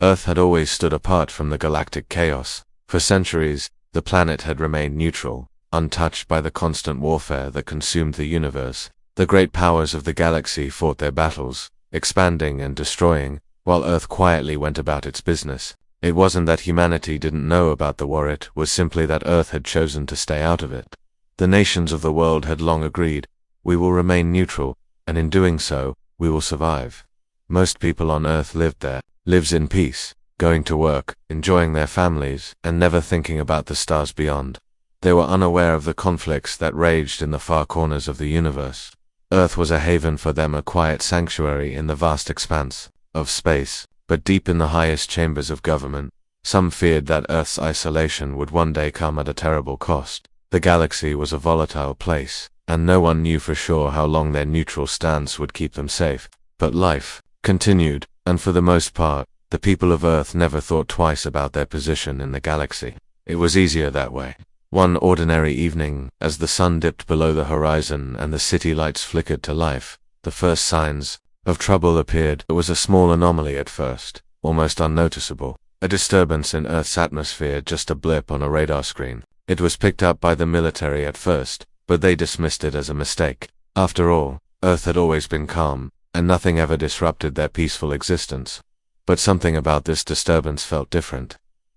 Earth had always stood apart from the galactic chaos. For centuries, the planet had remained neutral, untouched by the constant warfare that consumed the universe. The great powers of the galaxy fought their battles, expanding and destroying, while Earth quietly went about its business. It wasn't that humanity didn't know about the war, it was simply that Earth had chosen to stay out of it. The nations of the world had long agreed, we will remain neutral, and in doing so, we will survive. Most people on Earth lives in peace, going to work, enjoying their families, and never thinking about the stars beyond. They were unaware of the conflicts that raged in the far corners of the universe. Earth was a haven for them, a quiet sanctuary in the vast expanse of space, but deep in the highest chambers of government, some feared that Earth's isolation would one day come at a terrible cost. The galaxy was a volatile place, and no one knew for sure how long their neutral stance would keep them safe. But life continued, and for the most part, the people of Earth never thought twice about their position in the galaxy. It was easier that way. One ordinary evening, as the sun dipped below the horizon and the city lights flickered to life, the first signs of trouble appeared. It was a small anomaly at first, almost unnoticeable. A disturbance in Earth's atmosphere, just a blip on a radar screen. It was picked up by the military at first, but they dismissed it as a mistake. After all, Earth had always been calm, and nothing ever disrupted their peaceful existence. But something about this disturbance felt different.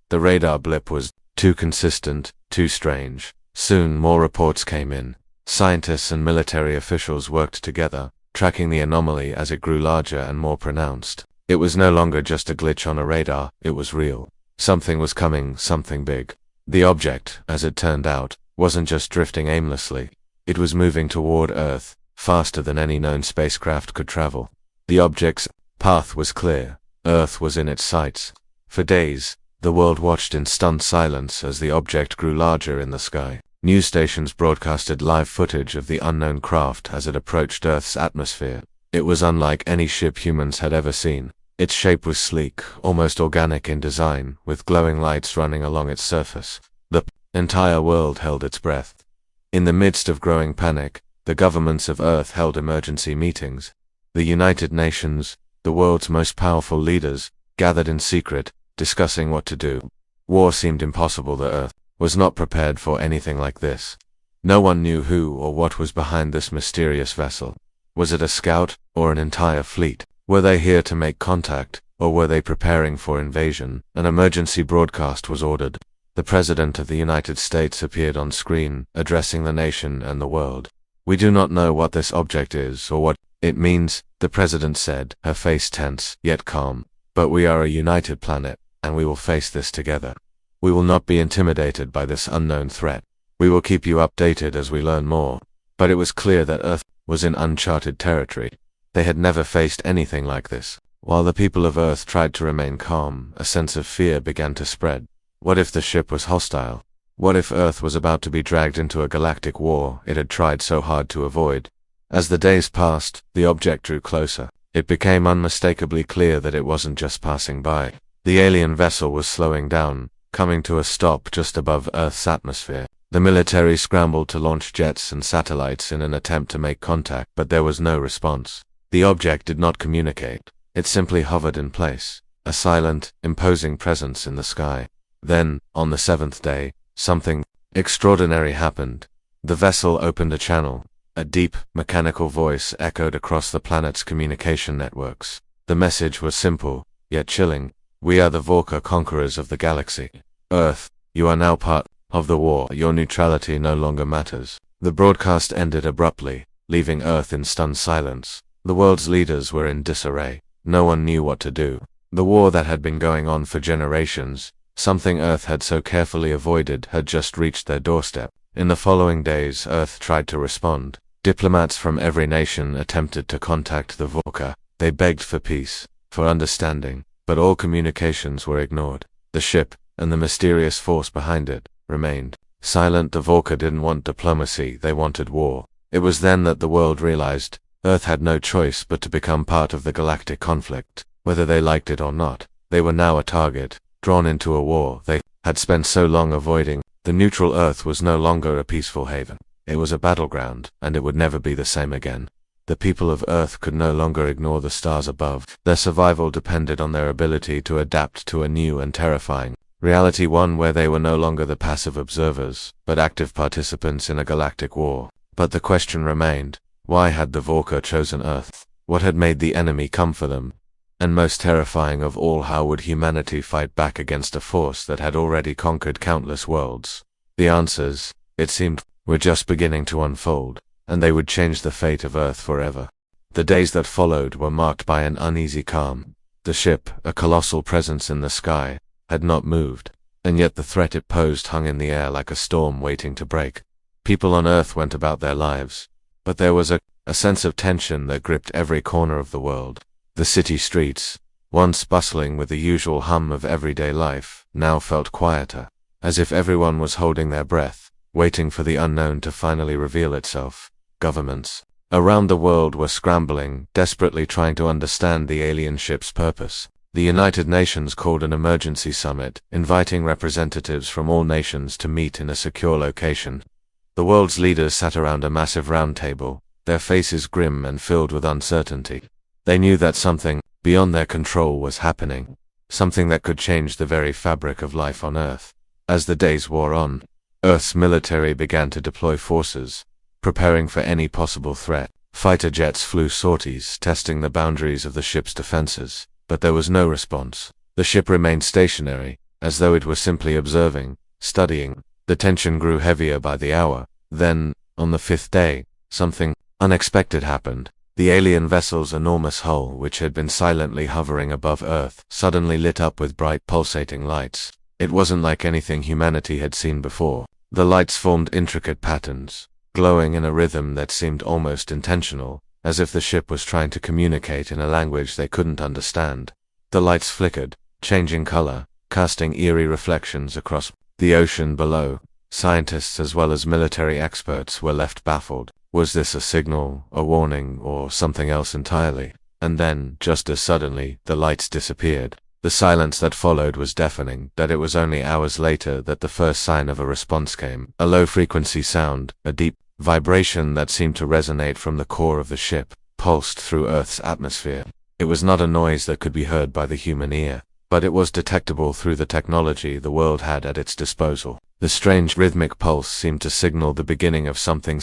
The radar blip was too consistent, too strange. Soon more reports came in. Scientists and military officials worked together, tracking the anomaly as it grew larger and more pronounced. It was no longer just a glitch on a radar, it was real. Something was coming, something big. The object, as it turned out, wasn't just drifting aimlessly. It was moving toward Earth, faster than any known spacecraft could travel. The object's path was clear. Earth was in its sights. For days, the world watched in stunned silence as the object grew larger in the sky. News stations broadcasted live footage of the unknown craft as it approached Earth's atmosphere. It was unlike any ship humans had ever seen. Its shape was sleek, almost organic in design, with glowing lights running along its surface. The entire world held its breath. In the midst of growing panic, the governments of Earth held emergency meetings. The United Nations, the world's most powerful leaders, gathered in secret, discussing what to do. War seemed impossible. The Earth was not prepared for anything like this. No one knew who or what was behind this mysterious vessel. Was it a scout, or an entire fleet? Were they here to make contact, or were they preparing for invasion? An emergency broadcast was ordered. The President of the United States appeared on screen, addressing the nation and the world. "We do not know what this object is or what it means," the President said, her face tense, yet calm. "But we are a united planet, and we will face this together. We will not be intimidated by this unknown threat. We will keep you updated as we learn more." But it was clear that Earth was in uncharted territory. They had never faced anything like this. While the people of Earth tried to remain calm, a sense of fear began to spread. What if the ship was hostile? What if Earth was about to be dragged into a galactic war it had tried so hard to avoid? As the days passed, the object drew closer. It became unmistakably clear that it wasn't just passing by. The alien vessel was slowing down, coming to a stop just above Earth's atmosphere. The military scrambled to launch jets and satellites in an attempt to make contact, but there was no response. The object did not communicate. It simply hovered in place, a silent, imposing presence in the sky. Then, on the seventh day, something extraordinary happened. The vessel opened a channel. A deep, mechanical voice echoed across the planet's communication networks. The message was simple, yet chilling. "We are the Vorka conquerors of the galaxy. Earth, you are now part of the war. Your neutrality no longer matters." The broadcast ended abruptly, leaving Earth in stunned silence. The world's leaders were in disarray. No one knew what to do. The war that had been going on for generations, something Earth had so carefully avoided, had just reached their doorstep. In the following days, Earth tried to respond. Diplomats from every nation attempted to contact the Vorka. They begged for peace, for understanding, but all communications were ignored. The ship, and the mysterious force behind it, remained silent. The Vorka didn't want diplomacy, they wanted war. It was then that the world realized Earth had no choice but to become part of the galactic conflict. Whether they liked it or not, they were now a target, drawn into a war they had spent so long avoiding. The neutral Earth was no longer a peaceful haven. It was a battleground, and it would never be the same again. The people of Earth could no longer ignore the stars above. Their survival depended on their ability to adapt to a new and terrifying reality, one where they were no longer the passive observers, but active participants in a galactic war. But the question remained, why had the Vorka chosen Earth? What had made the enemy come for them? And most terrifying of all, how would humanity fight back against a force that had already conquered countless worlds? The answers, it seemed, were just beginning to unfold, and they would change the fate of Earth forever. The days that followed were marked by an uneasy calm. The ship, a colossal presence in the sky, had not moved, and yet the threat it posed hung in the air like a storm waiting to break. People on Earth went about their lives, but there was a sense of tension that gripped every corner of the world. The city streets, once bustling with the usual hum of everyday life, now felt quieter, as if everyone was holding their breath, waiting for the unknown to finally reveal itself. Governments around the world were scrambling, desperately trying to understand the alien ship's purpose. The United Nations called an emergency summit, inviting representatives from all nations to meet in a secure location. The world's leaders sat around a massive round table, their faces grim and filled with uncertainty. They knew that something beyond their control was happening, something that could change the very fabric of life on Earth. As the days wore on, Earth's military began to deploy forces, preparing for any possible threat. Fighter jets flew sorties, testing the boundaries of the ship's defenses. But there was no response. The ship remained stationary, as though it were simply observing, studying. The tension grew heavier by the hour. Then, on the fifth day, something unexpected happened. The alien vessel's enormous hull, which had been silently hovering above Earth, suddenly lit up with bright pulsating lights. It wasn't like anything humanity had seen before. The lights formed intricate patterns, glowing in a rhythm that seemed almost intentional, as if the ship was trying to communicate in a language they couldn't understand. The lights flickered, changing color, casting eerie reflections across the ocean below. Scientists as well as military experts were left baffled. Was this a signal, a warning, or something else entirely? And then, just as suddenly, the lights disappeared. The silence that followed was deafening. That it was only hours later that the first sign of a response came. A low-frequency sound, a deep vibration that seemed to resonate from the core of the ship, pulsed through Earth's atmosphere. It was not a noise that could be heard by the human ear, but it was detectable through the technology the world had at its disposal. The strange rhythmic pulse seemed to signal the beginning of something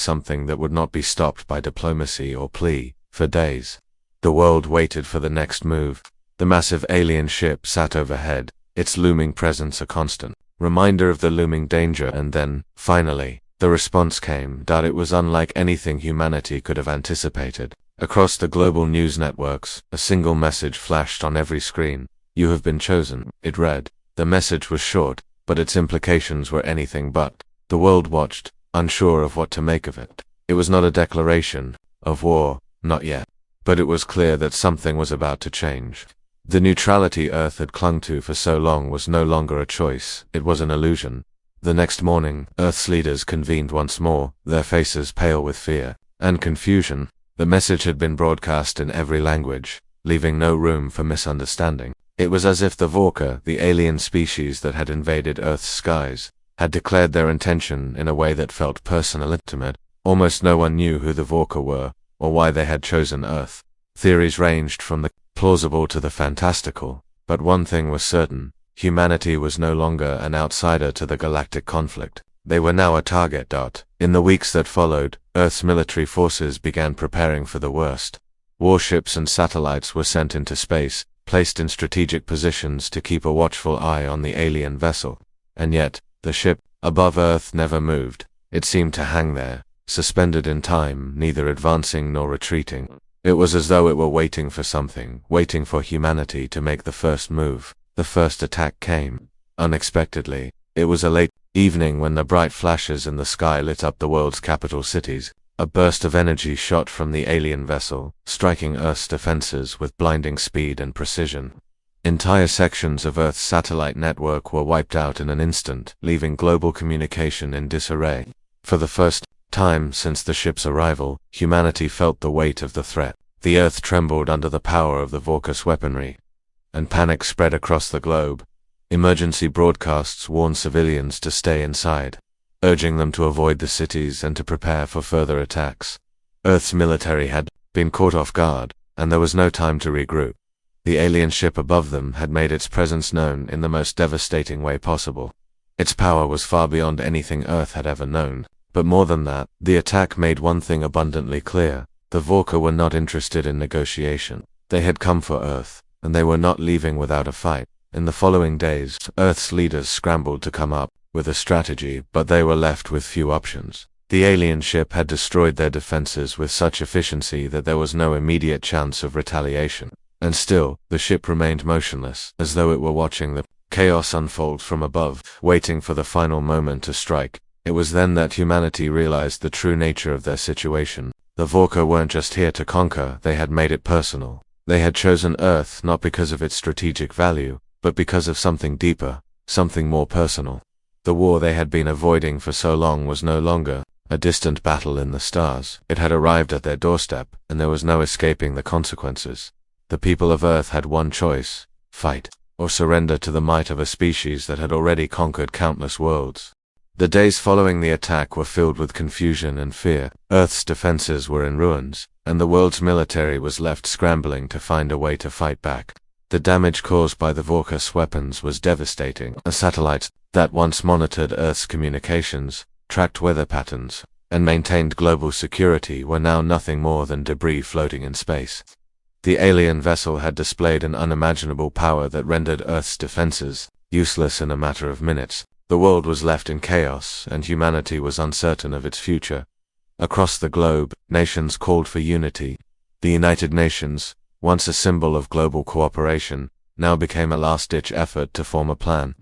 that would not be stopped by diplomacy or plea. For days, the world waited for the next move. The massive alien ship sat overhead, its looming presence a constant reminder of the looming danger, and then, finally, the response came. It was unlike anything humanity could have anticipated. Across the global news networks, a single message flashed on every screen. "You have been chosen," it read. The message was short, but its implications were anything but. The world watched, unsure of what to make of it. It was not a declaration of war, not yet. But it was clear that something was about to change. The neutrality Earth had clung to for so long was no longer a choice, it was an illusion. The next morning, Earth's leaders convened once more, their faces pale with fear and confusion. The message had been broadcast in every language, leaving no room for misunderstanding. It was as if the Vorka, the alien species that had invaded Earth's skies, had declared their intention in a way that felt personal and intimate. Almost no one knew who the Vorka were, or why they had chosen Earth. Theories ranged from the plausible to the fantastical, but one thing was certain. Humanity was no longer an outsider to the galactic conflict. They were now a target. In the weeks that followed, Earth's military forces began preparing for the worst. Warships and satellites were sent into space, placed in strategic positions to keep a watchful eye on the alien vessel. And yet, the ship, above Earth, never moved. It seemed to hang there, suspended in time, neither advancing nor retreating. It was as though it were waiting for something, waiting for humanity to make the first move. The first attack came unexpectedly. It was a late evening when the bright flashes in the sky lit up the world's capital cities. A burst of energy shot from the alien vessel, striking Earth's defenses with blinding speed and precision. Entire sections of Earth's satellite network were wiped out in an instant, leaving global communication in disarray. For the first time since the ship's arrival, humanity felt the weight of the threat. The Earth trembled under the power of the Vorka's weaponry, and panic spread across the globe. Emergency broadcasts warned civilians to stay inside, urging them to avoid the cities and to prepare for further attacks. Earth's military had been caught off guard, and there was no time to regroup. The alien ship above them had made its presence known in the most devastating way possible. Its power was far beyond anything Earth had ever known, but more than that, the attack made one thing abundantly clear: the Vorka were not interested in negotiation. They had come for Earth, and they were not leaving without a fight. In the following days, Earth's leaders scrambled to come up with a strategy, but they were left with few options. The alien ship had destroyed their defenses with such efficiency that there was no immediate chance of retaliation. And still, the ship remained motionless, as though it were watching the chaos unfold from above, waiting for the final moment to strike. It was then that humanity realized the true nature of their situation. The Vorka weren't just here to conquer, they had made it personal. They had chosen Earth not because of its strategic value, but because of something deeper, something more personal. The war they had been avoiding for so long was no longer a distant battle in the stars. It had arrived at their doorstep, and there was no escaping the consequences. The people of Earth had one choice: fight, or surrender to the might of a species that had already conquered countless worlds. The days following the attack were filled with confusion and fear. Earth's defenses were in ruins, and the world's military was left scrambling to find a way to fight back. The damage caused by the Vorka's weapons was devastating. Satellites that once monitored Earth's communications, tracked weather patterns, and maintained global security were now nothing more than debris floating in space. The alien vessel had displayed an unimaginable power that rendered Earth's defenses useless in a matter of minutes. The world was left in chaos, and humanity was uncertain of its future. Across the globe, nations called for unity. The United Nations, once a symbol of global cooperation, now became a last-ditch effort to form a plan.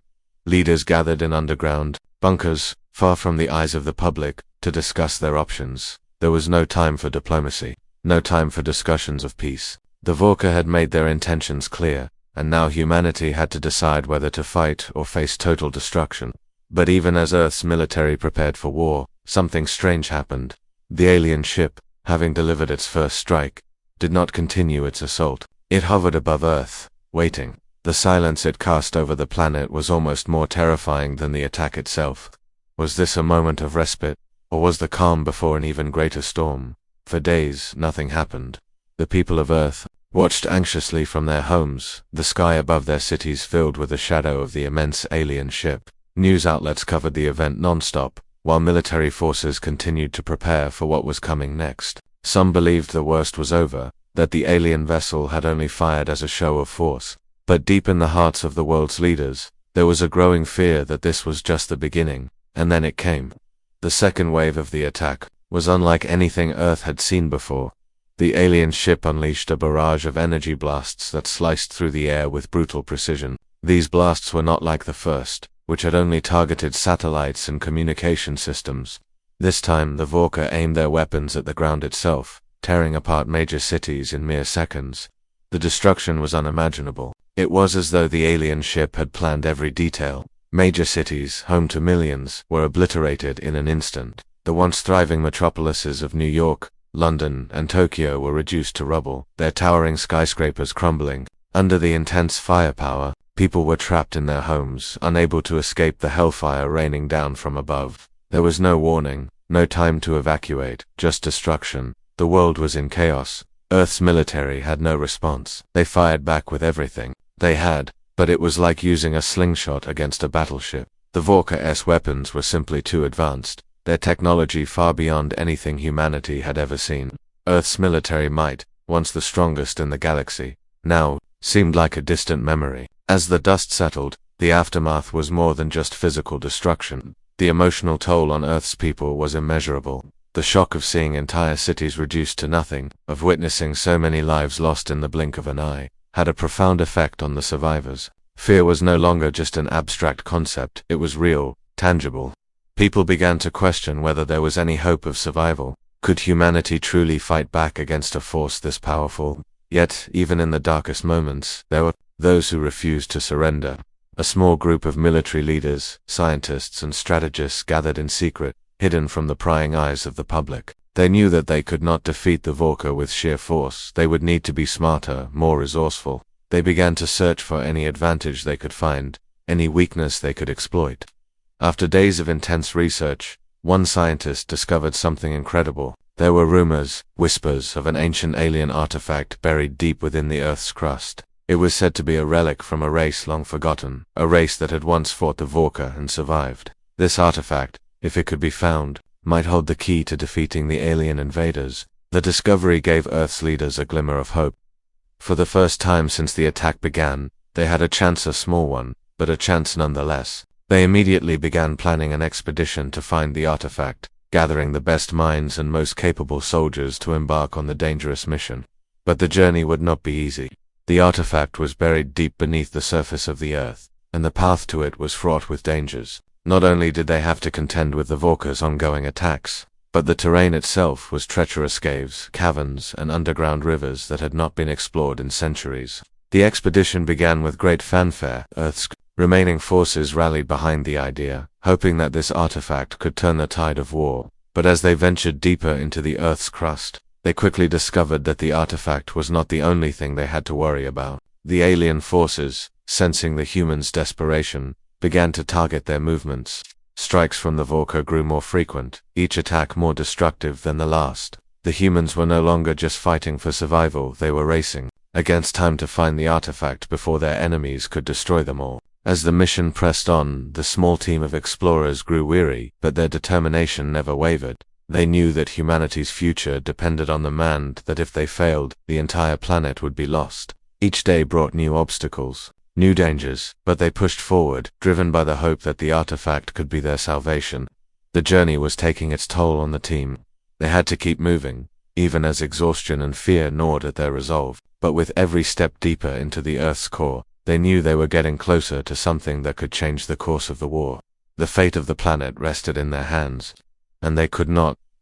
Leaders gathered in underground bunkers, far from the eyes of the public, to discuss their options. There was no time for diplomacy, no time for discussions of peace. The Vorka had made their intentions clear, and now humanity had to decide whether to fight or face total destruction. But even as Earth's military prepared for war, something strange happened. The alien ship, having delivered its first strike, did not continue its assault. It hovered above Earth, waiting. The silence it cast over the planet was almost more terrifying than the attack itself. Was this a moment of respite, or was the calm before an even greater storm? For days, nothing happened. The people of Earth watched anxiously from their homes, the sky above their cities filled with the shadow of the immense alien ship. News outlets covered the event non-stop, while military forces continued to prepare for what was coming next. Some believed the worst was over, that the alien vessel had only fired as a show of force. But deep in the hearts of the world's leaders, there was a growing fear that this was just the beginning, and then it came. The second wave of the attack was unlike anything Earth had seen before. The alien ship unleashed a barrage of energy blasts that sliced through the air with brutal precision. These blasts were not like the first, which had only targeted satellites and communication systems. This time the Vorka aimed their weapons at the ground itself, tearing apart major cities in mere seconds. The destruction was unimaginable. It was as though the alien ship had planned every detail. Major cities, home to millions, were obliterated in an instant. The once thriving metropolises of New York, London, and Tokyo were reduced to rubble, their towering skyscrapers crumbling. Under the intense firepower, people were trapped in their homes, unable to escape the hellfire raining down from above. There was no warning, no time to evacuate, just destruction. The world was in chaos. Earth's military had no response. They fired back with everything they had, but it was like using a slingshot against a battleship. The Vorka's weapons were simply too advanced, their technology far beyond anything humanity had ever seen. Earth's military might, once the strongest in the galaxy, now seemed like a distant memory. As the dust settled, the aftermath was more than just physical destruction. The emotional toll on Earth's people was immeasurable. The shock of seeing entire cities reduced to nothing, of witnessing so many lives lost in the blink of an eye, had a profound effect on the survivors. Fear was no longer just an abstract concept, it was real, tangible. People began to question whether there was any hope of survival. Could humanity truly fight back against a force this powerful? Yet, even in the darkest moments, there were those who refused to surrender. A small group of military leaders, scientists, and strategists gathered in secret, hidden from the prying eyes of the public. They knew that they could not defeat the Vorka with sheer force. They would need to be smarter, more resourceful. They began to search for any advantage they could find, any weakness they could exploit. After days of intense research, one scientist discovered something incredible. There were rumors, whispers of an ancient alien artifact buried deep within the Earth's crust. It was said to be a relic from a race long forgotten, a race that had once fought the Vorka and survived. This artifact, if it could be found, might hold the key to defeating the alien invaders. The discovery gave Earth's leaders a glimmer of hope. For the first time since the attack began, they had a chance, a small one, but a chance nonetheless. They immediately began planning an expedition to find the artifact, gathering the best minds and most capable soldiers to embark on the dangerous mission. But the journey would not be easy. The artifact was buried deep beneath the surface of the Earth, and the path to it was fraught with dangers. Not only did they have to contend with the Vorka's ongoing attacks, but the terrain itself was treacherous caves, caverns, and underground rivers that had not been explored in centuries. The expedition began with great fanfare. Earth's remaining forces rallied behind the idea, hoping that this artifact could turn the tide of war. But as they ventured deeper into the Earth's crust, they quickly discovered that the artifact was not the only thing they had to worry about. The alien forces, sensing the humans' desperation, began to target their movements. Strikes from the Vorka grew more frequent, each attack more destructive than the last. The humans were no longer just fighting for survival, they were racing against time to find the artifact before their enemies could destroy them all. As the mission pressed on, the small team of explorers grew weary, but their determination never wavered. They knew that humanity's future depended on them and that if they failed, the entire planet would be lost. Each day brought new obstacles, new dangers, but they pushed forward, driven by the hope that the artifact could be their salvation. The journey was taking its toll on the team. They had to keep moving, even as exhaustion and fear gnawed at their resolve. But with every step deeper into the Earth's core, they knew they were getting closer to something that could change the course of the war. The fate of the planet rested in their hands, and they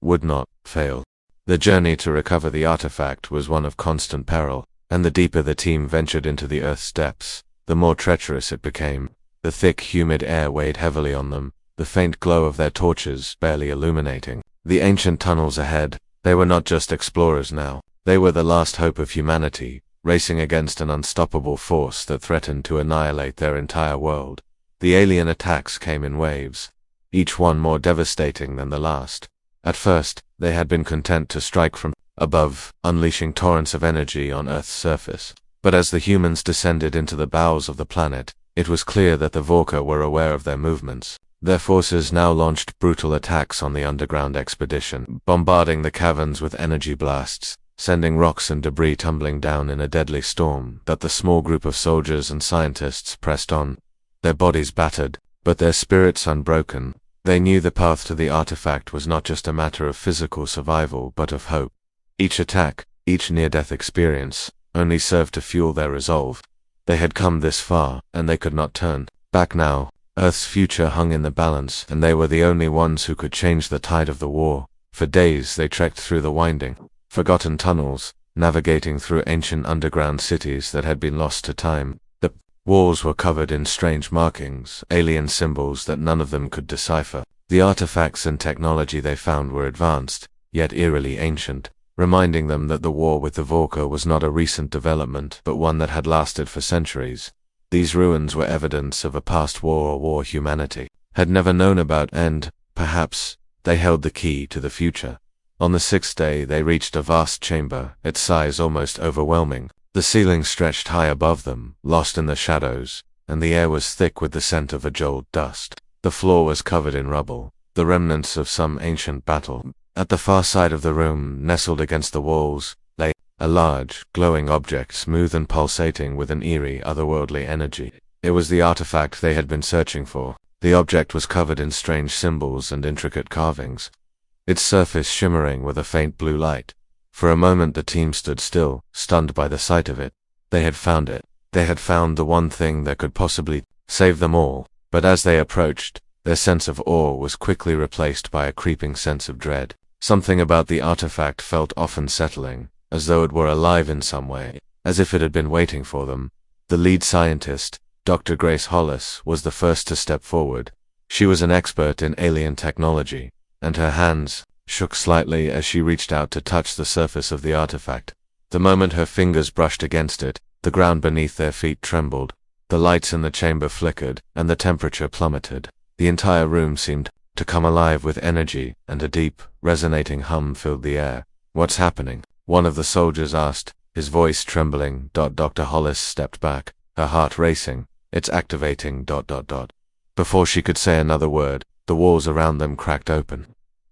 would not, fail. The journey to recover the artifact was one of constant peril, and the deeper the team ventured into the Earth's depths, the more treacherous it became. The thick, humid air weighed heavily on them, the faint glow of their torches barely illuminating the ancient tunnels ahead. They were not just explorers now. They were the last hope of humanity, racing against an unstoppable force that threatened to annihilate their entire world. The alien attacks came in waves, each one more devastating than the last. At first, they had been content to strike from above, unleashing torrents of energy on Earth's surface. But as the humans descended into the bowels of the planet, it was clear that the Vorka were aware of their movements. Their forces now launched brutal attacks on the underground expedition, bombarding the caverns with energy blasts, sending rocks and debris tumbling down in a deadly storm. That the small group of soldiers and scientists pressed on, their bodies battered, but their spirits unbroken. They knew the path to the artifact was not just a matter of physical survival but of hope. Each attack, each near-death experience, only served to fuel their resolve. They had come this far, and they could not turn back now. Earth's future hung in the balance, and they were the only ones who could change the tide of the war. For days they trekked through the winding, forgotten tunnels, navigating through ancient underground cities that had been lost to time. The walls were covered in strange markings, alien symbols that none of them could decipher. The artifacts and technology they found were advanced, yet eerily ancient, reminding them that the war with the Vorka was not a recent development, but one that had lasted for centuries. These ruins were evidence of a past war, a war humanity had never known about, and, perhaps, they held the key to the future. On the sixth day they reached a vast chamber, its size almost overwhelming. The ceiling stretched high above them, lost in the shadows, and the air was thick with the scent of ajoled dust. The floor was covered in rubble, the remnants of some ancient battle. At the far side of the room, nestled against the walls, lay a large, glowing object, smooth and pulsating with an eerie, otherworldly energy. It was the artifact they had been searching for. The object was covered in strange symbols and intricate carvings, its surface shimmering with a faint blue light. For a moment the team stood still, stunned by the sight of it. They had found it. They had found the one thing that could possibly save them all. But as they approached, their sense of awe was quickly replaced by a creeping sense of dread. Something about the artifact felt off and unsettling, as though it were alive in some way, as if it had been waiting for them. The lead scientist, Dr. Grace Hollis, was the first to step forward. She was an expert in alien technology, and her hands shook slightly as she reached out to touch the surface of the artifact. The moment her fingers brushed against it, the ground beneath their feet trembled. The lights in the chamber flickered, and the temperature plummeted. The entire room seemed to come alive with energy, and a deep, resonating hum filled the air. "What's happening?" one of the soldiers asked, his voice trembling. Dr. Hollis stepped back, her heart racing. "It's activating. Before she could say another word, the walls around them cracked open.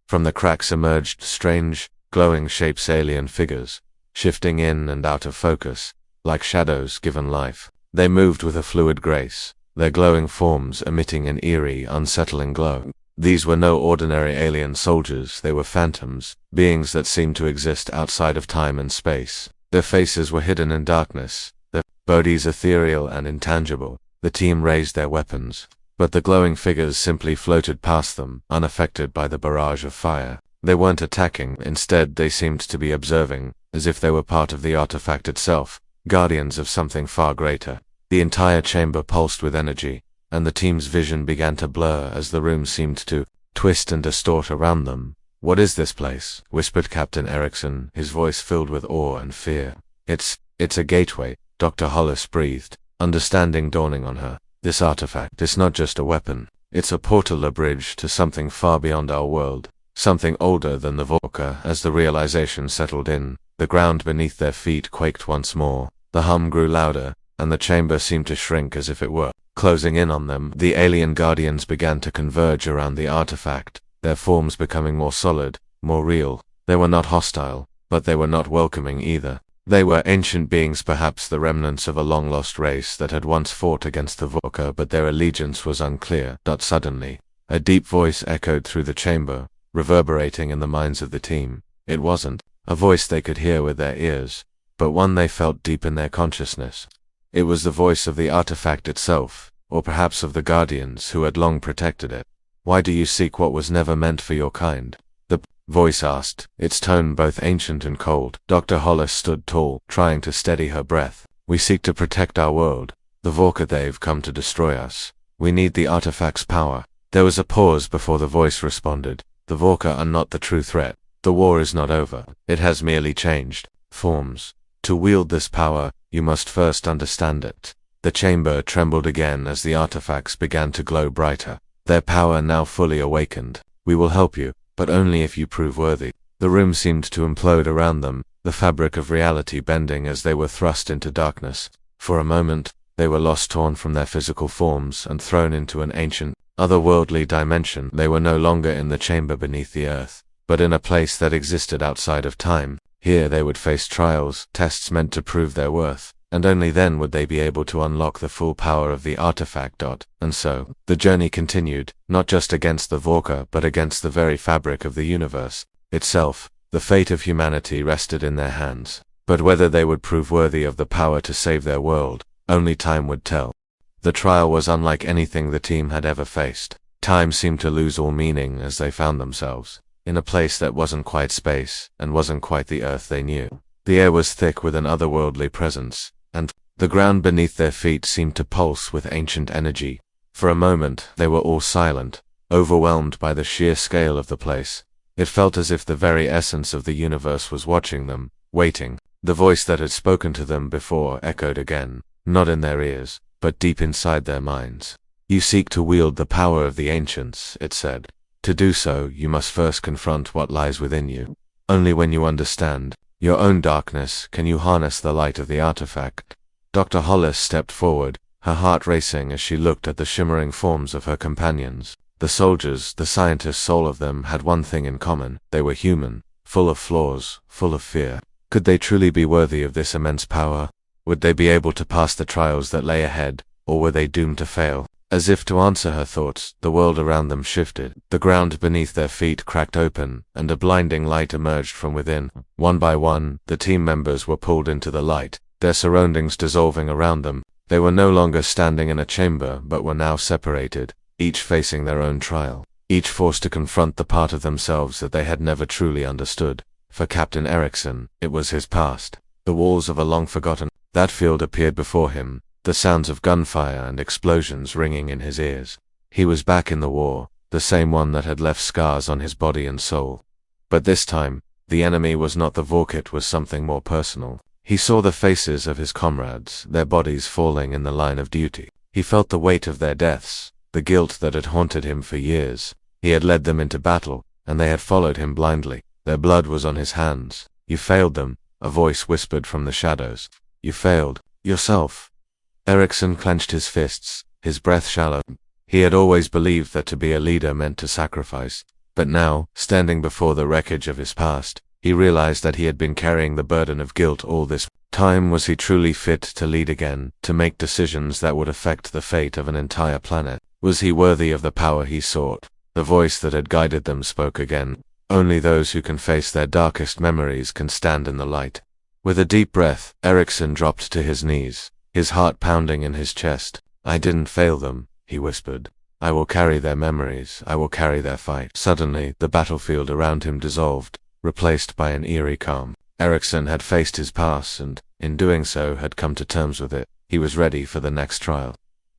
From the cracks emerged strange, glowing shapes, alien figures, shifting in and out of focus, like shadows given life. They moved with a fluid grace, their glowing forms emitting an eerie, unsettling glow. These were no ordinary alien soldiers, they were phantoms, beings that seemed to exist outside of time and space. Their faces were hidden in darkness, their bodies ethereal and intangible. The team raised their weapons, but the glowing figures simply floated past them, unaffected by the barrage of fire. They weren't attacking, instead they seemed to be observing, as if they were part of the artifact itself, guardians of something far greater. The entire chamber pulsed with energy, and the team's vision began to blur as the room seemed to twist and distort around them. "What is this place?" whispered Captain Erickson, his voice filled with awe and fear. It's a gateway," Dr. Hollis breathed, understanding dawning on her. "This artifact is not just a weapon. It's a portal, a bridge to something far beyond our world. Something older than the Vorka." As the realization settled in, the ground beneath their feet quaked once more. The hum grew louder, and the chamber seemed to shrink as if it were closing in on them. The alien guardians began to converge around the artifact, their forms becoming more solid, more real. They were not hostile, but they were not welcoming either. They were ancient beings, perhaps the remnants of a long-lost race that had once fought against the Vorka, but their allegiance was unclear. Suddenly, a deep voice echoed through the chamber, reverberating in the minds of the team. It wasn't a voice they could hear with their ears, but one they felt deep in their consciousness. It was the voice of the artifact itself, or perhaps of the guardians who had long protected it. "Why do you seek what was never meant for your kind?" the voice asked, its tone both ancient and cold. Dr. Hollis stood tall, trying to steady her breath. "We seek to protect our world. The Vorka, they've come to destroy us. We need the artifact's power." There was a pause before the voice responded. "The Vorka are not the true threat. The war is not over. It has merely changed forms. To wield this power, you must first understand it." The chamber trembled again as the artifacts began to glow brighter. "Their power now fully awakened. We will help you, but only if you prove worthy." The room seemed to implode around them, the fabric of reality bending as they were thrust into darkness. For a moment, they were lost, torn from their physical forms and thrown into an ancient, otherworldly dimension. They were no longer in the chamber beneath the earth, but in a place that existed outside of time. Here they would face trials, tests meant to prove their worth, and only then would they be able to unlock the full power of the artifact. And so, the journey continued, not just against the Vorka, but against the very fabric of the universe itself. The fate of humanity rested in their hands, but whether they would prove worthy of the power to save their world, only time would tell. The trial was unlike anything the team had ever faced. Time seemed to lose all meaning as they found themselves in a place that wasn't quite space, and wasn't quite the Earth they knew. The air was thick with an otherworldly presence, and the ground beneath their feet seemed to pulse with ancient energy. For a moment, they were all silent, overwhelmed by the sheer scale of the place. It felt as if the very essence of the universe was watching them, waiting. The voice that had spoken to them before echoed again, not in their ears, but deep inside their minds. "You seek to wield the power of the ancients," it said. "To do so, you must first confront what lies within you. Only when you understand your own darkness can you harness the light of the artifact." Dr. Hollis stepped forward, her heart racing as she looked at the shimmering forms of her companions. The soldiers, the scientists, all of them had one thing in common. They were human, full of flaws, full of fear. Could they truly be worthy of this immense power? Would they be able to pass the trials that lay ahead, or were they doomed to fail? As if to answer her thoughts, the world around them shifted. The ground beneath their feet cracked open, and a blinding light emerged from within. One by one, the team members were pulled into the light, their surroundings dissolving around them. They were no longer standing in a chamber, but were now separated, each facing their own trial, each forced to confront the part of themselves that they had never truly understood. For Captain Erickson, it was his past, the walls of a long-forgotten battlefield appeared before him, the sounds of gunfire and explosions ringing in his ears. He was back in the war, the same one that had left scars on his body and soul. But this time, the enemy was not the Vorka, it was something more personal. He saw the faces of his comrades, their bodies falling in the line of duty. He felt the weight of their deaths, the guilt that had haunted him for years. He had led them into battle, and they had followed him blindly. Their blood was on his hands. You failed them, a voice whispered from the shadows. You failed yourself. Erickson clenched his fists, his breath shallow. He had always believed that to be a leader meant to sacrifice. But now, standing before the wreckage of his past, he realized that he had been carrying the burden of guilt all this time. Was he truly fit to lead again, to make decisions that would affect the fate of an entire planet? Was he worthy of the power he sought? The voice that had guided them spoke again. Only those who can face their darkest memories can stand in the light. With a deep breath, Erickson dropped to his knees, his heart pounding in his chest. I didn't fail them, he whispered. I will carry their memories, I will carry their fight. Suddenly, the battlefield around him dissolved, replaced by an eerie calm. Erickson had faced his past and, in doing so, had come to terms with it. He was ready for the next trial.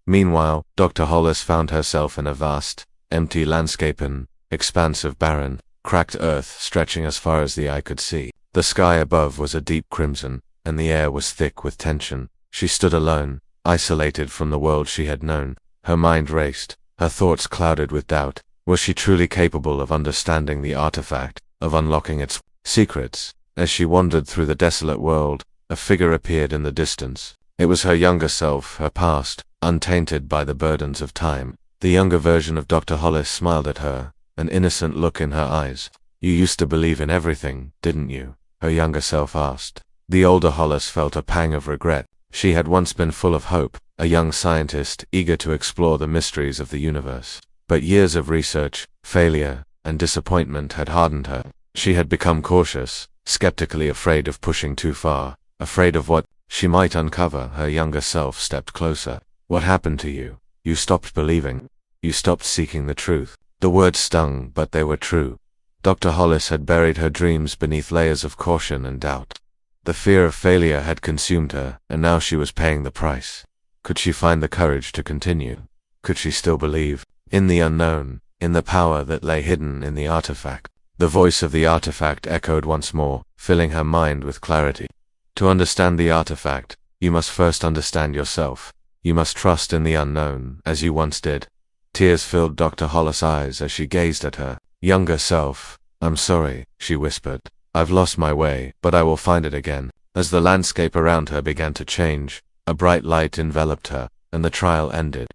Meanwhile, Dr. Hollis found herself in a vast, empty landscape, an expanse of barren, cracked earth stretching as far as the eye could see. The sky above was a deep crimson, and the air was thick with tension. She stood alone, isolated from the world she had known. Her mind raced, her thoughts clouded with doubt. Was she truly capable of understanding the artifact, of unlocking its secrets? As she wandered through the desolate world, a figure appeared in the distance. It was her younger self, her past, untainted by the burdens of time. The younger version of Dr. Hollis smiled at her, an innocent look in her eyes. You used to believe in everything, didn't you? Her younger self asked. The older Hollis felt a pang of regret. She had once been full of hope, a young scientist eager to explore the mysteries of the universe. But years of research, failure, and disappointment had hardened her. She had become cautious, skeptically afraid of pushing too far, afraid of what she might uncover. Her younger self stepped closer. What happened to you? You stopped believing. You stopped seeking the truth. The words stung, but they were true. Dr. Hollis had buried her dreams beneath layers of caution and doubt. The fear of failure had consumed her, and now she was paying the price. Could she find the courage to continue? Could she still believe in the unknown, in the power that lay hidden in the artifact? The voice of the artifact echoed once more, filling her mind with clarity. To understand the artifact, you must first understand yourself. You must trust in the unknown, as you once did. Tears filled Dr. Hollis' eyes as she gazed at her younger self. I'm sorry, she whispered. I've lost my way, but I will find it again. As the landscape around her began to change, a bright light enveloped her, and the trial ended.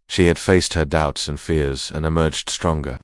She had faced her doubts and fears and emerged stronger.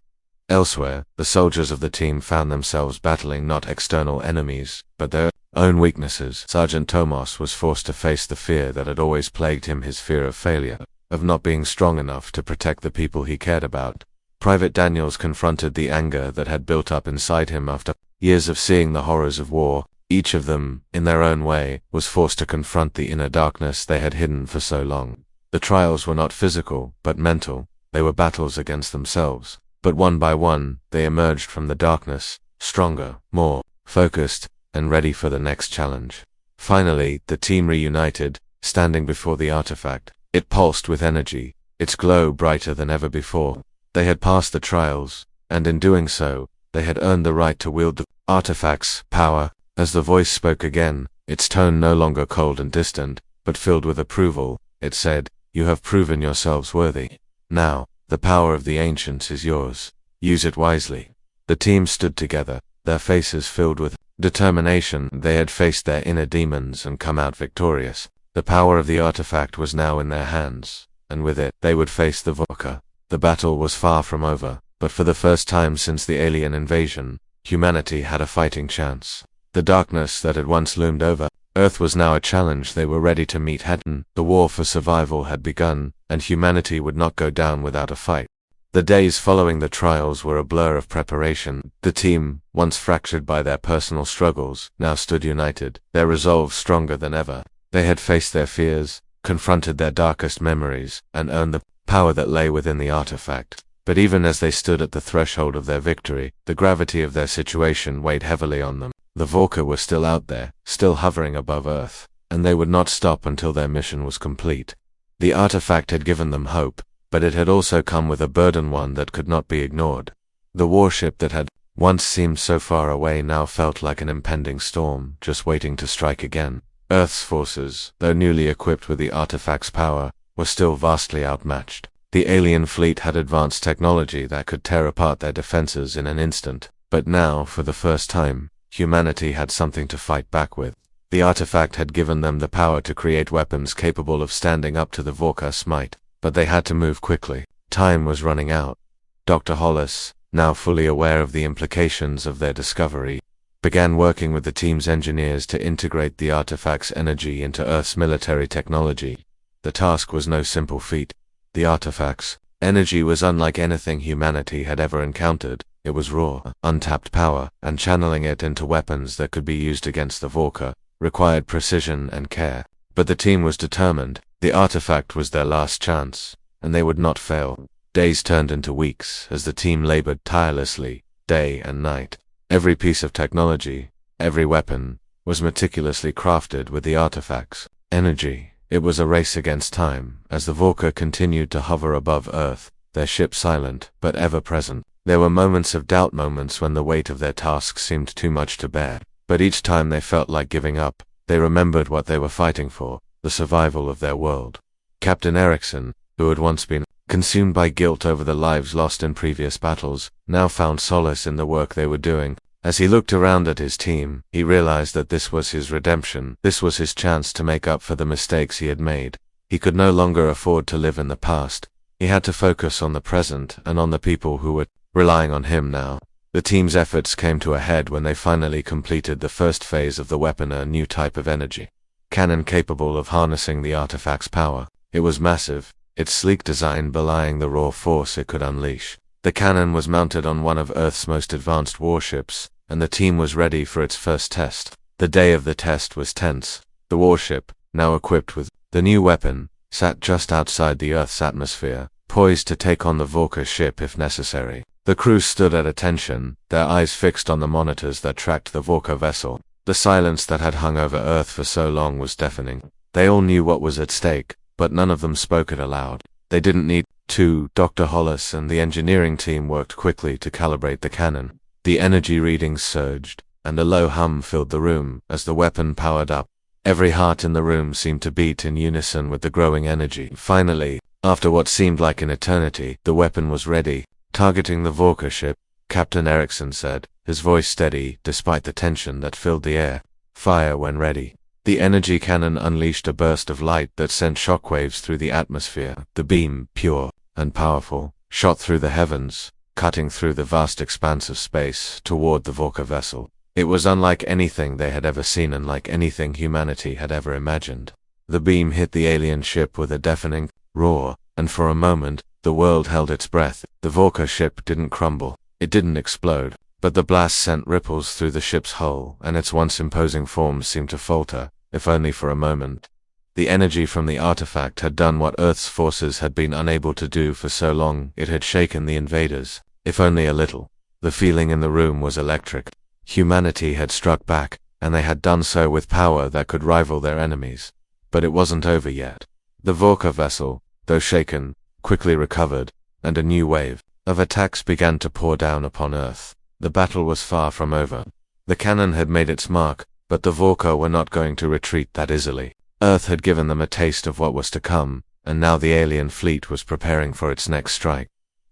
Elsewhere, the soldiers of the team found themselves battling not external enemies, but their own weaknesses. Sergeant Tomas was forced to face the fear that had always plagued him, his fear of failure, of not being strong enough to protect the people he cared about. Private Daniels confronted the anger that had built up inside him after years of seeing the horrors of war. Each of them, in their own way, was forced to confront the inner darkness they had hidden for so long. The trials were not physical, but mental. They were battles against themselves. But one by one, they emerged from the darkness, stronger, more focused, and ready for the next challenge. Finally, the team reunited, standing before the artifact. It pulsed with energy, its glow brighter than ever before. They had passed the trials, and in doing so, they had earned the right to wield the artifact's power. As the voice spoke again, its tone no longer cold and distant, but filled with approval, it said, "You have proven yourselves worthy. Now, the power of the ancients is yours. Use it wisely." The team stood together, their faces filled with determination. They had faced their inner demons and come out victorious. The power of the artifact was now in their hands, and with it, they would face the Vorka. The battle was far from over, but for the first time since the alien invasion, humanity had a fighting chance. The darkness that had once loomed over Earth was now a challenge they were ready to meet head-on. The war for survival had begun, and humanity would not go down without a fight. The days following the trials were a blur of preparation. The team, once fractured by their personal struggles, now stood united, their resolve stronger than ever. They had faced their fears, confronted their darkest memories, and earned the power that lay within the artifact. But even as they stood at the threshold of their victory, the gravity of their situation weighed heavily on them. The Vorka were still out there, still hovering above Earth, and they would not stop until their mission was complete. The artifact had given them hope, but it had also come with a burden, one that could not be ignored. The warship that had once seemed so far away now felt like an impending storm, just waiting to strike again. Earth's forces, though newly equipped with the artifact's power, were still vastly outmatched. The alien fleet had advanced technology that could tear apart their defenses in an instant, but now, for the first time, humanity had something to fight back with. The artifact had given them the power to create weapons capable of standing up to the Vorka's might, but they had to move quickly. Time was running out. Dr. Hollis, now fully aware of the implications of their discovery, began working with the team's engineers to integrate the artifact's energy into Earth's military technology. The task was no simple feat. The artifact's energy was unlike anything humanity had ever encountered. It was raw, untapped power, and channeling it into weapons that could be used against the Vorka required precision and care. But the team was determined. The artifact was their last chance, and they would not fail. Days turned into weeks as the team labored tirelessly, day and night. Every piece of technology, every weapon, was meticulously crafted with the artifact's energy. It was a race against time, as the Vorka continued to hover above Earth, their ship silent, but ever present. There were moments of doubt, moments when the weight of their task seemed too much to bear. But each time they felt like giving up, they remembered what they were fighting for, the survival of their world. Captain Erickson, who had once been consumed by guilt over the lives lost in previous battles, now found solace in the work they were doing. As he looked around at his team, he realized that this was his redemption. This was his chance to make up for the mistakes he had made. He could no longer afford to live in the past. He had to focus on the present and on the people who were relying on him now. The team's efforts came to a head when they finally completed the first phase of the weapon, a new type of energy cannon capable of harnessing the artifact's power. It was massive, its sleek design belying the raw force it could unleash. The cannon was mounted on one of Earth's most advanced warships, and the team was ready for its first test. The day of the test was tense. The warship, now equipped with the new weapon, sat just outside the Earth's atmosphere, poised to take on the Vorka ship if necessary. The crew stood at attention, their eyes fixed on the monitors that tracked the Vorka vessel. The silence that had hung over Earth for so long was deafening. They all knew what was at stake, but none of them spoke it aloud. They didn't need to. Dr. Hollis and the engineering team worked quickly to calibrate the cannon. The energy readings surged, and a low hum filled the room as the weapon powered up. Every heart in the room seemed to beat in unison with the growing energy. Finally, after what seemed like an eternity, the weapon was ready, targeting the Vorka ship. Captain Erickson said, his voice steady despite the tension that filled the air. "Fire when ready." The energy cannon unleashed a burst of light that sent shockwaves through the atmosphere. The beam, pure and powerful, shot through the heavens, cutting through the vast expanse of space toward the Vorka vessel. It was unlike anything they had ever seen, unlike anything humanity had ever imagined. The beam hit the alien ship with a deafening roar, and for a moment, the world held its breath. The Vorka ship didn't crumble. It didn't explode, but the blast sent ripples through the ship's hull, and its once imposing form seemed to falter, if only for a moment. The energy from the artifact had done what Earth's forces had been unable to do for so long. It had shaken the invaders, if only a little. The feeling in the room was electric. Humanity had struck back, and they had done so with power that could rival their enemies. But it wasn't over yet. The Vorka vessel, though shaken, quickly recovered, and a new wave of attacks began to pour down upon Earth. The battle was far from over. The cannon had made its mark, but the Vorka were not going to retreat that easily. Earth had given them a taste of what was to come, and now the alien fleet was preparing for its next strike.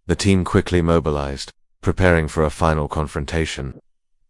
The team quickly mobilized, preparing for a final confrontation.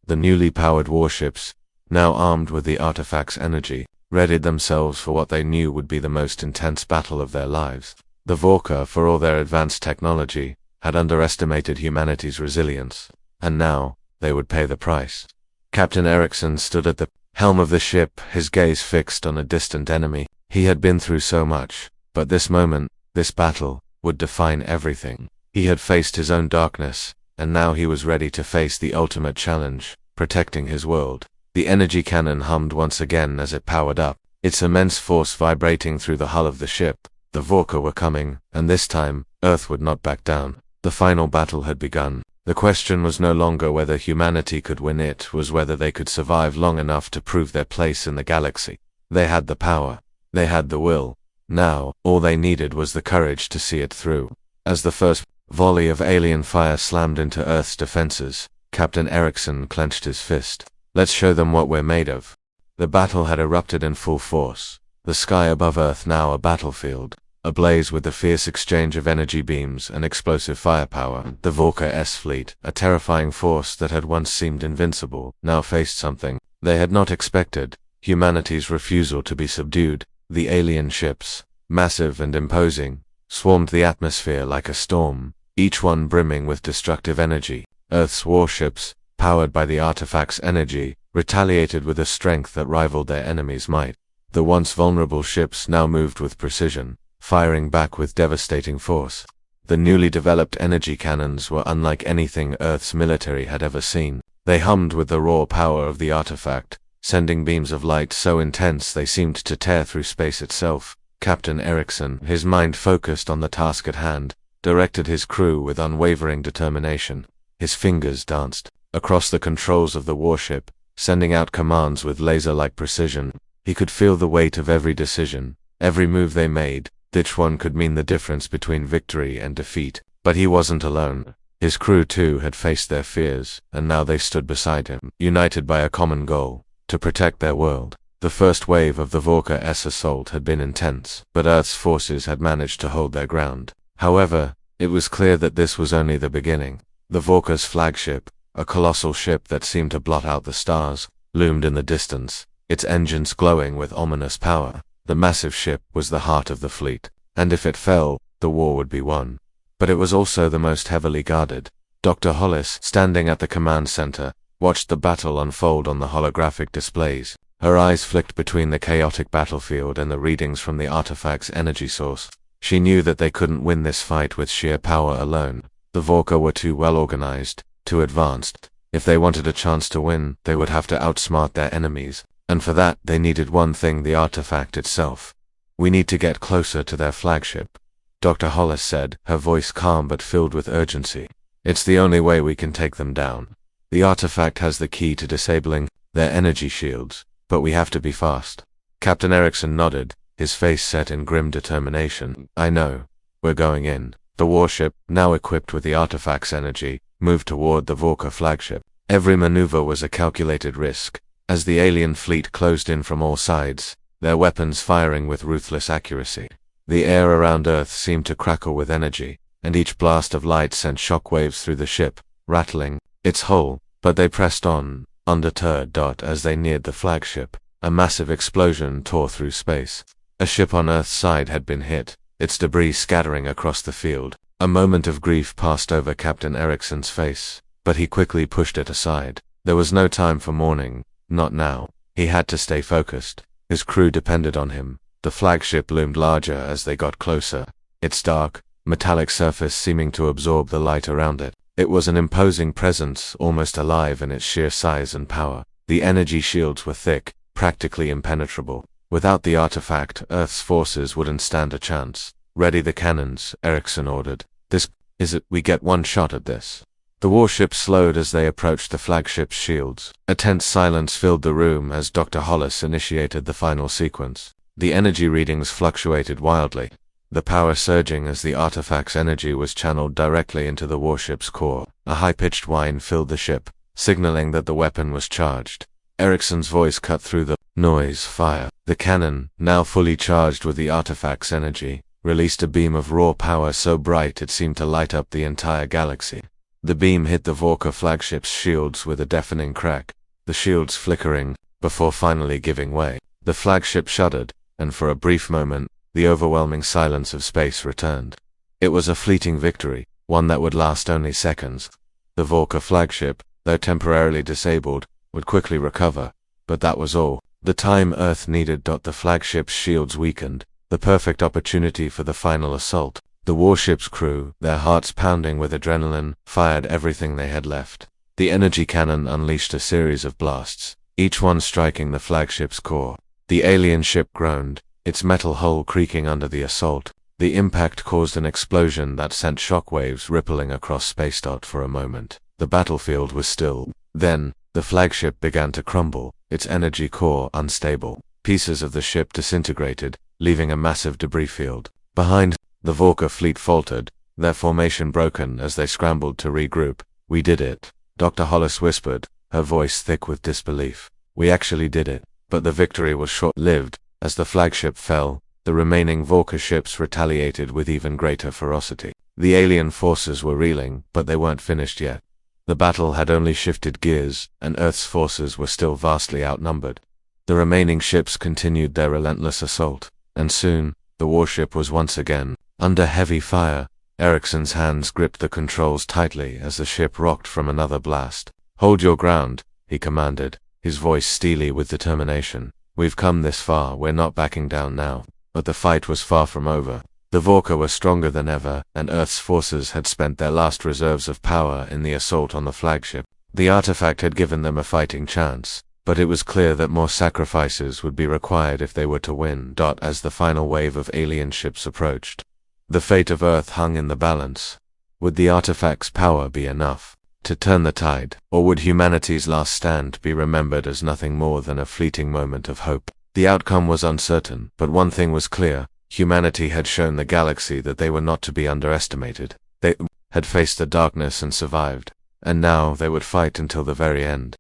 The newly powered warships, now armed with the artifact's energy, readied themselves for what they knew would be the most intense battle of their lives. The Vorka, for all their advanced technology, had underestimated humanity's resilience, and now they would pay the price. Captain Erickson stood at the helm of the ship, his gaze fixed on a distant enemy. He had been through so much, but this moment, this battle, would define everything. He had faced his own darkness, and now he was ready to face the ultimate challenge, protecting his world. The energy cannon hummed once again as it powered up, its immense force vibrating through the hull of the ship. The Vorka were coming, and this time, Earth would not back down. The final battle had begun. The question was no longer whether humanity could win, it was whether they could survive long enough to prove their place in the galaxy. They had the power. They had the will. Now, all they needed was the courage to see it through. As the first volley of alien fire slammed into Earth's defenses, Captain Erickson clenched his fist. "Let's show them what we're made of." The battle had erupted in full force. The sky above Earth now a battlefield. ablaze with the fierce exchange of energy beams and explosive firepower. The Vorka S fleet, a terrifying force that had once seemed invincible, now faced something they had not expected: humanity's refusal to be subdued. The alien ships, massive and imposing, swarmed the atmosphere like a storm, each one brimming with destructive energy. Earth's warships, powered by the artifact's energy, retaliated with a strength that rivaled their enemies' might. The once vulnerable ships now moved with precision, firing back with devastating force. The newly developed energy cannons were unlike anything Earth's military had ever seen. They hummed with the raw power of the artifact, sending beams of light so intense they seemed to tear through space itself. Captain Erickson, his mind focused on the task at hand, directed his crew with unwavering determination. His fingers danced across the controls of the warship, sending out commands with laser-like precision. He could feel the weight of every decision, every move they made. Each one could mean the difference between victory and defeat. But he wasn't alone. His crew too had faced their fears, and now they stood beside him, united by a common goal: to protect their world. The first wave of the Vorka S assault had been intense, but Earth's forces had managed to hold their ground. However, it was clear that this was only the beginning. The Vorka's flagship, a colossal ship that seemed to blot out the stars, loomed in the distance, its engines glowing with ominous power. The massive ship was the heart of the fleet, and if it fell, the war would be won. But it was also the most heavily guarded. Dr. Hollis, standing at the command center, watched the battle unfold on the holographic displays. Her eyes flicked between the chaotic battlefield and the readings from the artifact's energy source. She knew that they couldn't win this fight with sheer power alone. The Vorka were too well organized, too advanced. If they wanted a chance to win, they would have to outsmart their enemies. And for that, they needed one thing: the artifact itself. "We need to get closer to their flagship," Dr. Hollis said, her voice calm but filled with urgency. "It's the only way we can take them down. The artifact has the key to disabling their energy shields, but we have to be fast." Captain Erickson nodded, his face set in grim determination. "I know. We're going in." The warship, now equipped with the artifact's energy, moved toward the Vorka flagship. Every maneuver was a calculated risk, as the alien fleet closed in from all sides, their weapons firing with ruthless accuracy. The air around Earth seemed to crackle with energy, and each blast of light sent shockwaves through the ship, rattling its hull. But they pressed on, undeterred. As they neared the flagship, a massive explosion tore through space. A ship on Earth's side had been hit, its debris scattering across the field. A moment of grief passed over Captain Erickson's face, but he quickly pushed it aside. There was no time for mourning, not now. He had to stay focused. His crew depended on him. The flagship loomed larger as they got closer, its dark, metallic surface seeming to absorb the light around it. It was an imposing presence, almost alive in its sheer size and power. The energy shields were thick, practically impenetrable. Without the artifact, Earth's forces wouldn't stand a chance. "Ready the cannons," Erickson ordered. "This is it. We get one shot at this." The warship slowed as they approached the flagship's shields. A tense silence filled the room as Dr. Hollis initiated the final sequence. The energy readings fluctuated wildly, the power surging as the artifact's energy was channeled directly into the warship's core. A high-pitched whine filled the ship, signaling that the weapon was charged. Erickson's voice cut through the noise. "Fire." The cannon, now fully charged with the artifact's energy, released a beam of raw power so bright it seemed to light up the entire galaxy. The beam hit the Vorka flagship's shields with a deafening crack, the shields flickering, before finally giving way. The flagship shuddered, and for a brief moment, the overwhelming silence of space returned. It was a fleeting victory, one that would last only seconds. The Vorka flagship, though temporarily disabled, would quickly recover, but that was all. The time Earth needed. The flagship's shields weakened, the perfect opportunity for the final assault. The warship's crew, their hearts pounding with adrenaline, fired everything they had left. The energy cannon unleashed a series of blasts, each one striking the flagship's core. The alien ship groaned, its metal hull creaking under the assault. The impact caused an explosion that sent shockwaves rippling across space. For a moment, the battlefield was still. Then, the flagship began to crumble, its energy core unstable. Pieces of the ship disintegrated, leaving a massive debris field. Behind, the Vorka fleet faltered, their formation broken as they scrambled to regroup. "We did it," Dr. Hollis whispered, her voice thick with disbelief. "We actually did it." But the victory was short-lived. As the flagship fell, the remaining Volker ships retaliated with even greater ferocity. The alien forces were reeling, but they weren't finished yet. The battle had only shifted gears, and Earth's forces were still vastly outnumbered. The remaining ships continued their relentless assault, and soon, the warship was once again under heavy fire. Ericsson's hands gripped the controls tightly as the ship rocked from another blast. "Hold your ground," he commanded, his voice steely with determination. "We've come this far, we're not backing down now." But the fight was far from over. The Volker were stronger than ever, and Earth's forces had spent their last reserves of power in the assault on the flagship. The artifact had given them a fighting chance, but it was clear that more sacrifices would be required if they were to win. As the final wave of alien ships approached, the fate of Earth hung in the balance. Would the artifact's power be enough to turn the tide, or would humanity's last stand be remembered as nothing more than a fleeting moment of hope? The outcome was uncertain, but one thing was clear: humanity had shown the galaxy that they were not to be underestimated. They had faced the darkness and survived, and now they would fight until the very end.